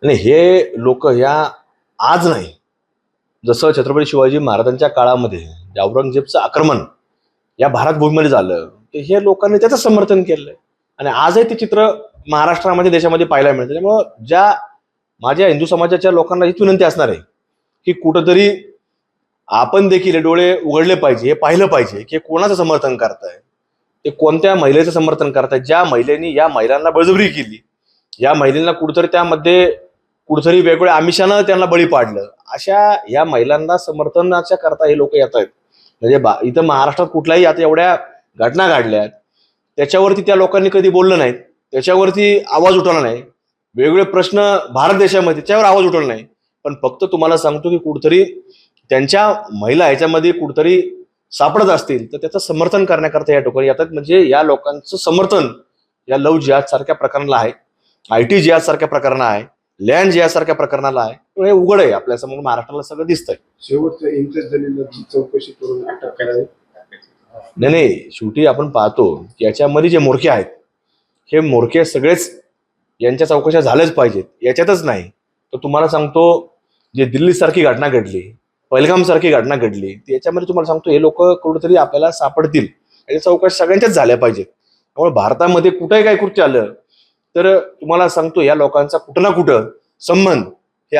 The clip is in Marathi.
आणि हे लोक ह्या आज नाही, जसं छत्रपती शिवाजी महाराजांच्या काळामध्ये जे औरंगजेबचं आक्रमण या भारत भूमीमध्ये झालं, तर हे लोकांनी त्याचं समर्थन केलंय आणि आजही ते चित्र महाराष्ट्रामध्ये देशामध्ये पाहायला मिळतं. त्यामुळं ज्या माझ्या हिंदू समाजाच्या लोकांना हीच विनंती असणार आहे की कुठंतरी आपण देखील डोळे उघडले पाहिजे, हे पाहिलं पाहिजे की कोणाचं समर्थन करताय, ते कोणत्या महिलेचं समर्थन करताय. ज्या महिलेनी या महिलांना बळजबरी केली, या महिलांना कुठंतरी त्यामध्ये कुठंतरी वेगवेगळ्या आमिषानं त्यांना बळी पाडलं, अशा या महिलांना समर्थनाच्या करता हे लोक येत आहेत. म्हणजे इथं महाराष्ट्रात कुठल्याही आता एवढ्या घटना घडल्यात, त्याच्यावरती त्या लोकांनी कधी बोललं नाहीत, त्याच्यावरती आवाज उठवला नाही. वेगवेगळे प्रश्न भारत देशामध्ये त्याच्यावर आवाज उठवला नाही. पण फक्त तुम्हाला सांगतो की कुठंतरी त्यांच्या महिला ह्याच्यामध्ये कुठंतरी सापडत असतील तर त्याचं समर्थन करण्याकरता या ठिकाणी येतात. म्हणजे या लोकांचं समर्थन या लव्ह जिहाद सारख्या प्रकरणाला आहे, IT जिहाद सारख्या प्रकरणाला आहे, लँड जिहाद सारख्या प्रकरणाला आहे. हे उघड आहे आपल्या समोर, महाराष्ट्राला सगळं दिसतंय. शेवटचं इम्तियाज जलीलची चौकशी करून अटक करावी. नाही, शेवटी आपण पाहतो की याच्यामध्ये जे मोरखे आहेत, हे मोरखे सगळेच यांच्या चौकशा झाल्याच पाहिजेत, याच्यातच नाही. तर तुम्हाला सांगतो, जे दिल्ली सारखी घटना घडली, पहलगाम सारखी घटना घडली, याच्यामध्ये तुम्हाला सांगतो हे लोक कुठेतरी आपल्याला सापडतील. याच्या चौकशा सगळ्यांच्याच झाल्या पाहिजेत. त्यामुळे भारतामध्ये कुठेही काही कृत्य आलं तर तुम्हाला सांगतो या लोकांचा कुठं ना कुठं संबंध हे